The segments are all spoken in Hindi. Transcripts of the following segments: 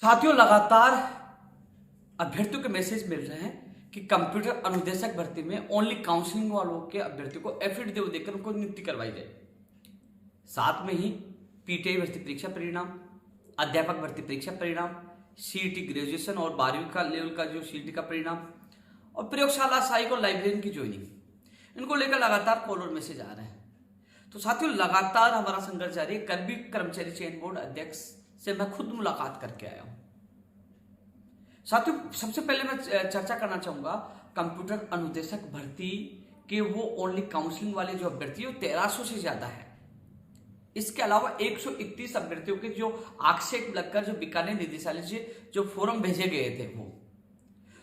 साथियों, लगातार अभ्यर्थियों के मैसेज मिल रहे हैं कि कंप्यूटर अनुदेशक भर्ती में ओनली काउंसलिंग वालों के अभ्यर्थियों को एफिडेविट देकर उनको नियुक्ति करवाई जाए। साथ में ही पीटीआई भर्ती परीक्षा परिणाम, अध्यापक भर्ती परीक्षा परिणाम, सीईटी ग्रेजुएशन और 12वीं का लेवल का जो सीईटी का परिणाम और प्रयोगशाला सहायक और लाइब्रेरियन की ज्वाइनिंग, इनको लेकर लगातार कॉल और मैसेज आ रहे हैं। तो साथियों, लगातार हमारा संघर्ष जारी है। कल भी कर्मचारी चयन बोर्ड अध्यक्ष से मैं खुद मुलाकात करके आया हूं। साथियों, सबसे पहले मैं चर्चा करना चाहूंगा कंप्यूटर अनुदेशक भर्ती के वो ओनली काउंसलिंग वाले जो अभ्यर्थी है 1300 से ज्यादा है। इसके अलावा 131 अभ्यर्थियों के जो आक्षेप लगकर जो बीकानेर निदेशालय से जो फॉर्म भेजे गए थे वो।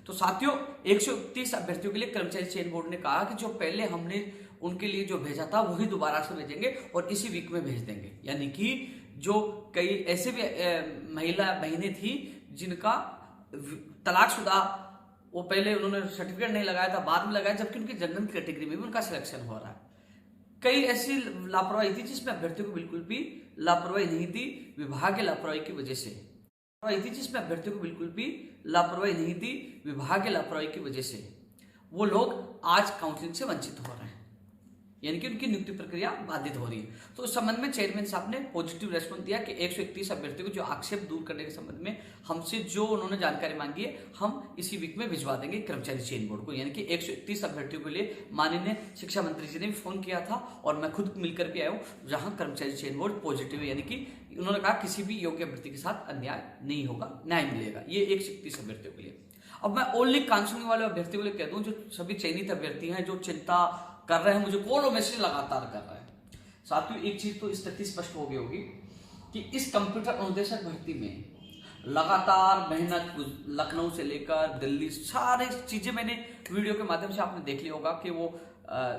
तो साथियों, 131 अभ्यर्थियों के लिए कर्मचारी चयन बोर्ड ने कहा कि जो पहले हमने उनके लिए जो भेजा था वही दोबारा से भेजेंगे और इसी वीक में भेज देंगे। यानी कि जो कई ऐसे भी महिला बहनें थी जिनका तलाकशुदा, वो पहले उन्होंने सर्टिफिकेट नहीं लगाया था, बाद में लगाया, जबकि उनकी जनरल कैटेगरी में भी उनका सिलेक्शन हो रहा है। कई ऐसी लापरवाही थी जिसमें अभ्यर्थियों को बिल्कुल भी लापरवाही नहीं थी विभाग की लापरवाही की वजह से। जिसमें अभ्यर्थियों को बिल्कुल भी लापरवाही नहीं थी विभाग की लापरवाही की वजह से वो लोग आज काउंसलिंग से वंचित हो रहे हैं, यानी कि उनकी नियुक्ति प्रक्रिया बाधित हो रही है। तो उस संबंध में चेयरमैन साहब ने पॉजिटिव रेस्पॉन्स दिया कि 131 अभ्यर्थियों को जो आक्षेप दूर करने के संबंध में हमसे जो उन्होंने जानकारी मांगी है हम इसी वीक में भिजवा देंगे कर्मचारी चयन बोर्ड को। यानी कि 131 अभ्यर्थियों के लिए माननीय शिक्षा मंत्री जी ने भी फोन किया था और मैं खुद मिलकर भी आया हूँ, जहां कर्मचारी चयन बोर्ड पॉजिटिव है। यानी कि उन्होंने कहा किसी भी योग्य अभ्यर्थी के साथ अन्याय नहीं होगा, न्याय मिलेगा। ये 131 अभ्यर्थियों के लिए। अब मैं ओनली काउंसलिंग वाले अभ्यर्थियों के लिए कह दूं, जो सभी चयनित अभ्यर्थी हैं जो चिंता कर रहे हैं, मुझे कॉल और मैसेज लगातार कर रहे हैं। साथियों, एक चीज तो स्थिति स्पष्ट हो गई होगी कि इस कंप्यूटर अनुदेशक भर्ती में लगातार मेहनत, लखनऊ से लेकर दिल्ली, सारे चीजें मैंने वीडियो के माध्यम से आपने देख लिया होगा कि वो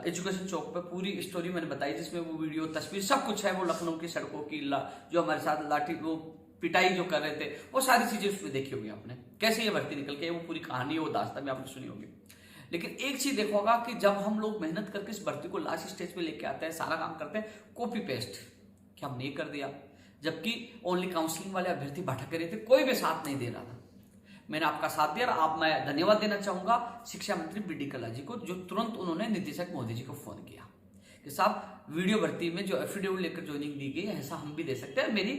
एजुकेशन चौक पे पूरी स्टोरी मैंने बताई, जिसमें वो वीडियो, तस्वीर सब कुछ है। वो लखनऊ की सड़कों की जो हमारे साथ लाठी वो पिटाई जो कर रहे थे, वो सारी चीजें उसमें देखी होगी आपने, कैसे ये भर्ती निकल के, वो पूरी कहानी, वो दास्तान भी आपने सुनी होगी। लेकिन एक चीज देखो होगा कि जब हम लोग मेहनत करके इस भर्ती को लास्ट स्टेज पे लेके आते हैं, सारा काम करते हैं, कॉपी पेस्ट क्या हमने कर दिया, जबकि ओनली काउंसलिंग वाले अभ्यर्थी भटक रहे थे, कोई भी साथ नहीं दे रहा था। मैंने आपका साथ दिया और आप, मैं धन्यवाद देना चाहूंगा शिक्षा मंत्री बीडी कल्ला जी को, जो तुरंत उन्होंने निदेशक मोदी जी को फोन किया कि साहब वीडियो भर्ती में जो एफिडेविट लेकर ज्वाइनिंग दी गई, ऐसा हम भी दे सकते हैं। मेरी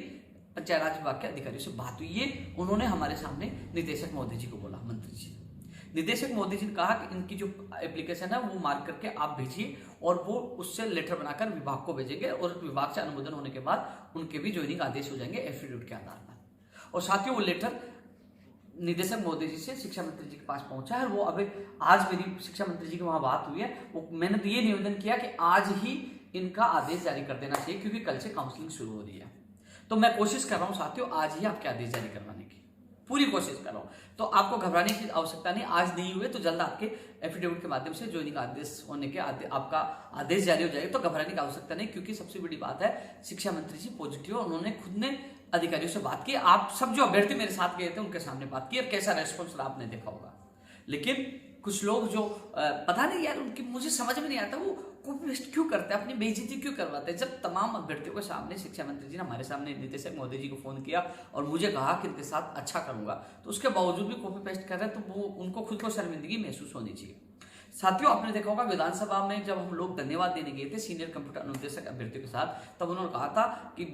पंचायत राज विभाग के अधिकारियों से बात हुई, ये उन्होंने हमारे सामने निदेशक मोदी जी को बोला। मंत्री जी, निदेशक मोदी जी ने कहा कि इनकी जो एप्लीकेशन है वो मार्क करके आप भेजिए और वो उससे लेटर बनाकर विभाग को भेजेंगे और विभाग से अनुमोदन होने के बाद उनके भी ज्वाइनिंग आदेश हो जाएंगे एफिडेविट के आधार पर। और साथियों, वो लेटर निदेशक मोदी जी से शिक्षा मंत्री जी के पास पहुंचा है। वो अभी आज मेरी शिक्षा मंत्री जी की वहां बात हुई है, वो मैंने तो ये निवेदन किया कि आज ही इनका आदेश जारी कर देना चाहिए, क्योंकि कल से काउंसलिंग शुरू हो रही है। तो मैं कोशिश कर रहा हूं साथियों, आज ही आपके आदेश जारी करवाने की पूरी कोशिश कर रहा हूं। तो आपको घबराने की आवश्यकता नहीं, आज नहीं हुए तो जल्द आपके एफिडेविट के माध्यम से ज्वाइनिंग आदेश होने के आपका आदेश जारी हो जाएगा। तो घबराने की आवश्यकता नहीं, क्योंकि सबसे बड़ी बात है शिक्षा मंत्री जी पॉजिटिव, उन्होंने खुद ने अधिकारियों से बात की। आप सब जो अभ्यर्थी मेरे साथ गए थे उनके सामने बात की और कैसा रेस्पॉन्स रहा आपने देखा होगा। लेकिन कुछ लोग जो पता नहीं यार, उनकी मुझे समझ में नहीं आता, वो कॉपी पेस्ट क्यों करते हैं, अपनी बेइज्जती क्यों करवाते हैं। जब तमाम अभ्यर्थियों के सामने शिक्षा मंत्री जी ने हमारे सामने निदेशक मोदी जी को फोन किया और मुझे कहा कि इनके साथ अच्छा करूंगा, तो उसके बावजूद भी कॉपी पेस्ट कर रहे हैं, तो वो उनको खुद को शर्मिंदगी महसूस होनी चाहिए। साथियों, आपने देखा होगा विधानसभा में जब हम लोग धन्यवाद देने गए थे सीनियर कंप्यूटर अनुदेशक अभ्यर्थियों के साथ, तब उन्होंने कहा था कि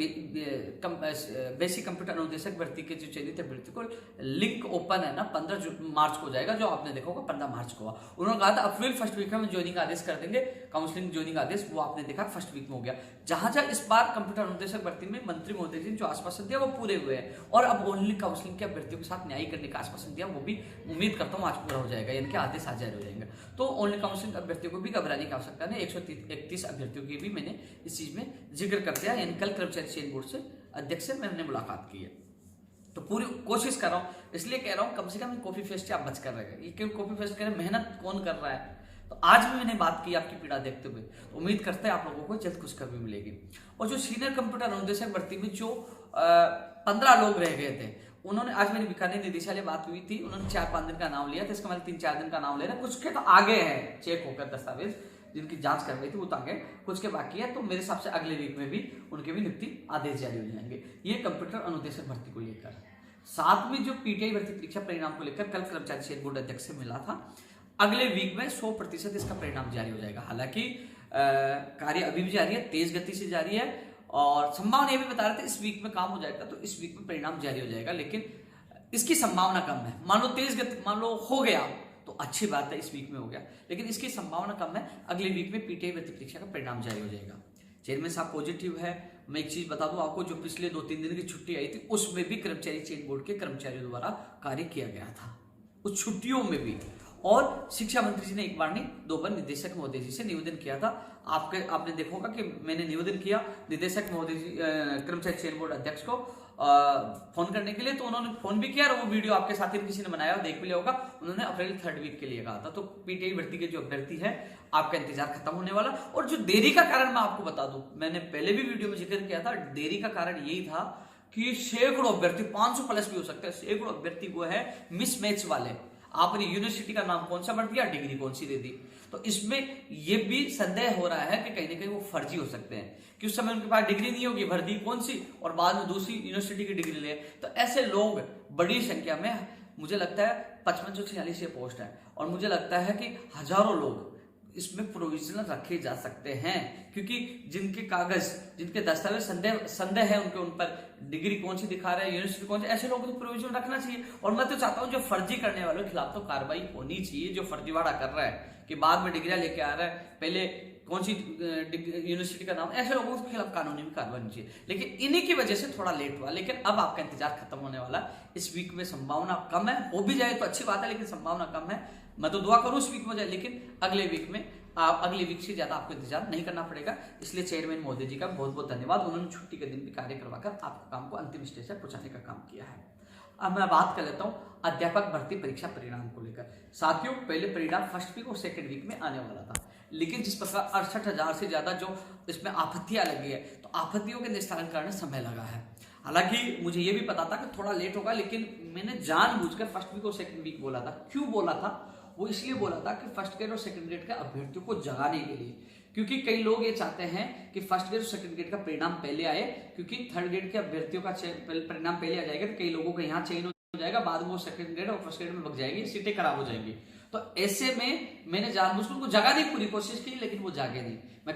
बेसिक कंप्यूटर अनुदेशक भर्ती के जो चयनित अभ्यर्थी को लिंक ओपन है ना 15 मार्च को जाएगा, जो आपने देखा होगा 15 मार्च को हुआ। उन्होंने कहा था अप्रैल फर्स्ट वीक में हम ज्वाइनिंग आदेश कर देंगे, काउंसलिंग ज्वाइनिंग आदेश, वो आपने देखा फर्स्ट वीक में हो गया। जहां जहां इस बार कंप्यूटर अनुदेशक भर्ती में मंत्री महोदय जी ने जो आश्वासन दिया वो पूरे हुए हैं, और अब ओनली काउंसलिंग के अभ्यर्थियों के साथ न्याय करने का आश्वासन दिया, वो भी उम्मीद करता हूँ आज पूरा हो जाएगा, यानी कि आदेश आज जारी हो जाएंगे। तो ओनली काउंसलिंग अभ्यर्थियों को भी घबराने की आवश्यकता नहीं। 131 अभ्यर्थियों की भी मैंने इस चीज में जिक्र कर दिया, यानी कल कर्मचारी चयन बोर्ड से अध्यक्ष से मैंने मुलाकात की है। तो पूरी कोशिश कर रहा हूं, इसलिए कह रहा हूं कम से कम कॉपी पेस्ट से आप बच कर रहेगा। ये क्यों कॉपी पेस्ट करें, मेहनत कौन कर रहा है। तो आज भी मैंने बात की आपकी पीड़ा देखते हुए, तो उम्मीद करते हैं आप लोगों को जल्द खुशखबरी मिलेगी। और जो सीनियर कंप्यूटर अनुदेशक भर्ती में जो 15 लोग रह गए थे, उन्होंने आज मेरी बीकानेर निदेशालय बात हुई थी, उन्होंने 4-5 दिन का नाम लिया था, इसका मतलब 3-4 दिन का नाम ले रहे, कुछ के तो आगे हैं चेक होकर दस्तावेज, जिनकी जांच कर रही थी वो तो आगे, कुछ के बाकी है। तो मेरे हिसाब से अगले वीक में भी उनके भी नियुक्ति आदेश जारी हो जाएंगे, ये कंप्यूटर अनुदेशक भर्ती को लेकर। साथ में जो पीटीआई भर्ती परीक्षा परिणाम को लेकर कल कर्मचारी चयन बोर्ड अध्यक्ष से मिला था, अगले वीक में 100% इसका परिणाम जारी हो जाएगा। हालांकि कार्य अभी भी जारी है, तेज गति से जारी है और संभावना ये भी बता रहे थे इस वीक में काम हो जाएगा, तो इस वीक में परिणाम जारी हो जाएगा, लेकिन इसकी संभावना कम है। मान लो तेज गति, मान लो हो गया तो अच्छी बात है, इस वीक में हो गया, लेकिन इसकी संभावना कम है, अगले वीक में पीटीआई भर्ती परीक्षा का परिणाम जारी हो जाएगा। चेयरमैन साहब पॉजिटिव है। मैं एक चीज बता दूं आपको, जो पिछले 2-3 दिन की छुट्टी आई थी उसमें भी कर्मचारी चयन बोर्ड के कर्मचारियों द्वारा कार्य किया गया था, उस छुट्टियों में भी। और शिक्षा मंत्री जी ने एक बार नहीं 2 बार निदेशक महोदय जी से निवेदन किया था। आपने देखा होगा कि मैंने निवेदन किया निदेशक महोदय जी कर्मचारी चयन बोर्ड अध्यक्ष को फोन करने के लिए, तो उन्होंने फोन भी किया और वो वीडियो आपके साथी ने किसी ने बनाया देख भी लिया होगा। उन्होंने अप्रैल 3rd वीक के लिए कहा था। तो पीटीआई भर्ती के जो अभ्यर्थी है, आपका इंतजार खत्म होने वाला। और जो देरी का कारण मैं आपको बता दूं, मैंने पहले भी वीडियो में जिक्र किया था, देरी का कारण यही था कि सैकड़ों अभ्यर्थी, 500 प्लस भी हो सकते हैं, सैकड़ों अभ्यर्थी वो है मिसमैच वाले। आपने यूनिवर्सिटी का नाम कौन सा भर दिया, डिग्री कौन सी दे दी। तो इसमें ये भी संदेह हो रहा है कि कहीं ना कहीं वो फर्जी हो सकते हैं कि उस समय उनके पास डिग्री नहीं होगी, भर दी कौन सी और बाद में दूसरी यूनिवर्सिटी की डिग्री ले। तो ऐसे लोग बड़ी संख्या में, मुझे लगता है 5546 पोस्ट है और मुझे लगता है कि हजारों लोग इसमें प्रोविजनल रखे जा सकते हैं, क्योंकि जिनके कागज, जिनके दस्तावेज संदेह है उनके, उन पर डिग्री कौन सी दिखा रहे हैं, यूनिवर्सिटी कौन सी, ऐसे लोगों को प्रोविजनल रखना चाहिए। और मैं तो चाहता हूं जो फर्जी करने वालों के खिलाफ तो कार्रवाई होनी चाहिए। जो फर्जीवाड़ा कर रहा है कि बाद में डिग्रियां लेके आ रहा है, पहले कौन सी यूनिवर्सिटी का नाम, ऐसे लोगों के खिलाफ कानूनी कार्रवाई होनी चाहिए। लेकिन इन्हीं की वजह से थोड़ा लेट हुआ, लेकिन अब आपका इंतजार खत्म होने वाला। इस वीक में संभावना कम है, हो भी जाए तो अच्छी बात है, लेकिन संभावना कम है। मैं तो दुआ करूं इस वीक में जाए, लेकिन अगले वीक में अगले वीक से ज्यादा आपको इंतजार नहीं करना पड़ेगा। इसलिए चेयरमैन महोदय जी का बहुत बहुत धन्यवाद। उन्होंने छुट्टी के दिन भी कार्य करवाकर आपके काम को अंतिम स्टेज तक पहुंचाने का काम किया है। अब मैं बात कर लेता हूं अध्यापक भर्ती परीक्षा परिणाम को लेकर। साथियों, पहले परिणाम 1st वीक और 2nd वीक में आने वाला था, लेकिन जिस प्रकार 68,000 से ज्यादा जो इसमें आपत्तियां लगी है, तो आपत्तियों के निस्तारण करने समय लगा है। हालांकि मुझे यह भी पता था कि थोड़ा लेट होगा, लेकिन मैंने जानबूझकर 1st वीक और 2nd वीक बोला था। क्यों बोला था? वो इसलिए बोला था कि 1st ग्रेड और 2nd ग्रेड के अभ्यर्थियों को जगाने के लिए, क्योंकि कई लोग ये चाहते हैं कि 1st ग्रेड और 2nd ग्रेड का परिणाम पहले आए, क्योंकि 3rd ग्रेड के अभ्यर्थियों का परिणाम पहले आ जाएगा तो कई लोगों का यहाँ चयन हो जाएगा, बाद में वो 2nd ग्रेड और 1st ग्रेड में लग जाएगी, सीटें खराब हो जाएंगी। तो ऐसे में मैंने जानबूझकर उनको जगाने की पूरी कोशिश की, लेकिन वो जागे नहीं। मैं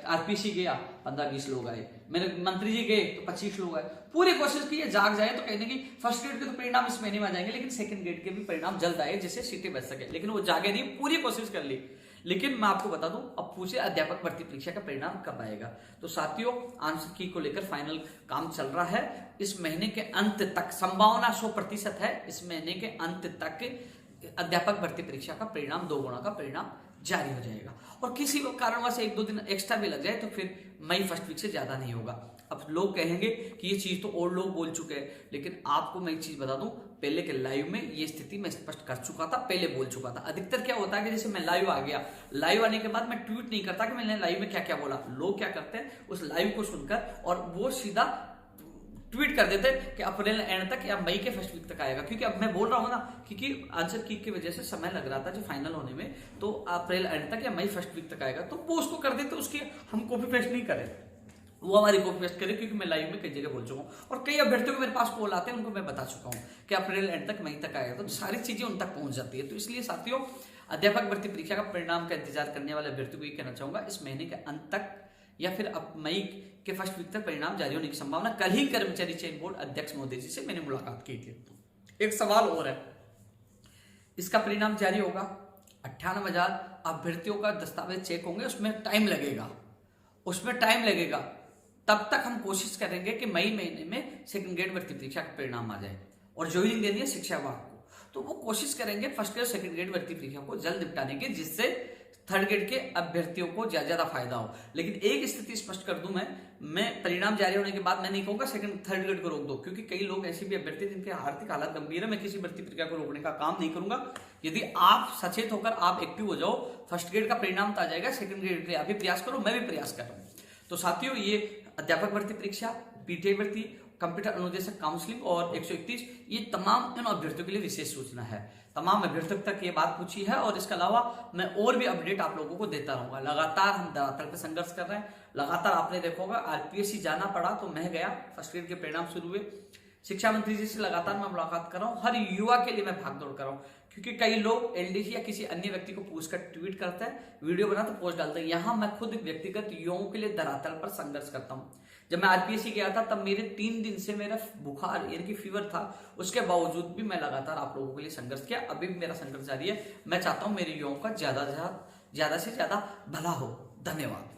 आरपीसी गया, 15-20 लोग आए, मेरे मंत्री जी गए तो 25 लोग आए। पूरी कोशिश की जाग जाए तो कहीं ना कहीं 1st ग्रेड के तो परिणाम इस महीने में आ जाएंगे, लेकिन 2nd ग्रेड के भी परिणाम जल्द आए जिससे सीटें बच सके, लेकिन वो जागे नहीं, पूरी कोशिश कर ली। लेकिन मैं आपको बता दूं, अब पूछे अध्यापक भर्ती परीक्षा का परिणाम कब आएगा। तो साथियों, आंसर की को लेकर फाइनल काम चल रहा है। इस महीने के अंत तक, संभावना 100% है, इस महीने के अंत तक अध्यापक भर्ती परीक्षा का परिणाम 2 गुना का परिणाम जारी हो जाएगा। और किसी कारणवश 1-2 दिन एक्स्ट्रा भी लग जाए तो फिर मई 1st वीक से ज्यादा नहीं होगा। अब लोग कहेंगे कि ये चीज तो और लोग बोल चुके हैं, लेकिन आपको मैं एक चीज बता दूं, पहले के लाइव में ये स्थिति मैं स्पष्ट कर चुका था, पहले बोल चुका था। अधिकतर क्या होता है कि जैसे मैं लाइव आ गया, लाइव आने के बाद मैं ट्वीट नहीं करता कि मैंने लाइव में क्या क्या बोला। लोग क्या करते हैं, उस लाइव को सुनकर और वो सीधा ट्वीट कर देते कि अप्रैल एंड तक या मई के 1st वीक तक आएगा। क्योंकि अब मैं बोल रहा हूं ना, क्योंकि आंसर की वजह से समय लग रहा था जो फाइनल होने में, तो अप्रैल एंड तक या मई 1st वीक तक आएगा, तो वो उसको कर देते, उसकी हम कॉपी पेस्ट नहीं करें, वो हमारी कॉपी पेस्ट करे, क्योंकि मैं लाइव में कई जगह बोल चुका हूँ और कई अभ्यर्थियों को मेरे पास कॉल आते हैं, उनको मैं बता चुका हूँ कि अप्रैल एंड तक मई तक आएगा, तो सारी चीजें उन तक पहुंच जाती है। तो इसलिए साथियों, अध्यापक भर्ती परीक्षा का परिणाम का इंतजार करने वाले अभ्यर्थियों को ये कहना चाहूंगा, इस महीने के अंत तक या फिर अब मई के 1st वीक तक परिणाम जारी होने की संभावना। कल ही कर्मचारी चयन बोर्ड अध्यक्ष महोदय जी से मैंने मुलाकात की थी। एक सवाल और है, इसका परिणाम जारी होगा, 98,000 अभ्यर्थियों का दस्तावेज चेक होंगे, उसमें टाइम लगेगा। तब तक हम कोशिश करेंगे कि मई महीने में 2nd ग्रेड भर्ती परीक्षा का परिणाम आ जाए और ज्वाइनिंग देनी है शिक्षा विभाग को, तो वो कोशिश करेंगे 1st ग्रेड 2nd ग्रेड भर्ती परीक्षा को जल्द निपटाने की, जिससे 3rd ग्रेड के अभ्यर्थियों को ज्यादा फायदा हो। लेकिन एक स्थिति स्पष्ट कर दूं, मैं परिणाम जारी होने के बाद मैं नहीं कहूंगा 2nd 3rd ग्रेड को रोक दो, क्योंकि कई लोग ऐसे भी अभ्यर्थी जिनके आर्थिक हालत गंभीर है। मैं किसी भर्ती प्रक्रिया को रोकने का काम नहीं करूंगा। यदि आप सचेत होकर आप एक्टिव हो जाओ, 1st ग्रेड का परिणाम तो आ जाएगा, 2nd ग्रेड के आप भी प्रयास करो, मैं भी प्रयास कर रहा हूं। तो साथियों, ये अध्यापक भर्ती परीक्षा, पीटीआई भर्ती, कंप्यूटर अनुदेशक काउंसलिंग और 131, ये तमाम इन अभ्यर्थियों के लिए विशेष सूचना है। तमाम अभ्यर्थियों तक ये बात पूछी है और इसके अलावा मैं और भी अपडेट आप लोगों को देता रहूंगा। लगातार हम धरातल पे संघर्ष कर रहे हैं। लगातार आपने देखा होगा, आरपीएससी जाना पड़ा तो मैं गया, 1st ग्रेड के परिणाम शुरू हुए, शिक्षा मंत्री जी से लगातार मैं मुलाकात कर रहा हूं, हर युवा के लिए मैं भागदौड़ कर रहा हूं, क्योंकि कई लोग एलडीसी या किसी अन्य व्यक्ति को पूछकर ट्वीट करते हैं, वीडियो बनाते, पोस्ट डालते हैं। यहां मैं खुद व्यक्तिगत युवाओं के लिए धरातल पर संघर्ष करता हूं। जब मैं आरपीएससी गया था तब मेरे 3 दिन से मेरा बुखार यानी कि फीवर था, उसके बावजूद भी मैं लगातार आप लोगों के लिए संघर्ष किया। अभी भी मेरा संघर्ष जारी है। मैं चाहता हूं मेरे युवाओं का ज्यादा से ज्यादा भला हो। धन्यवाद।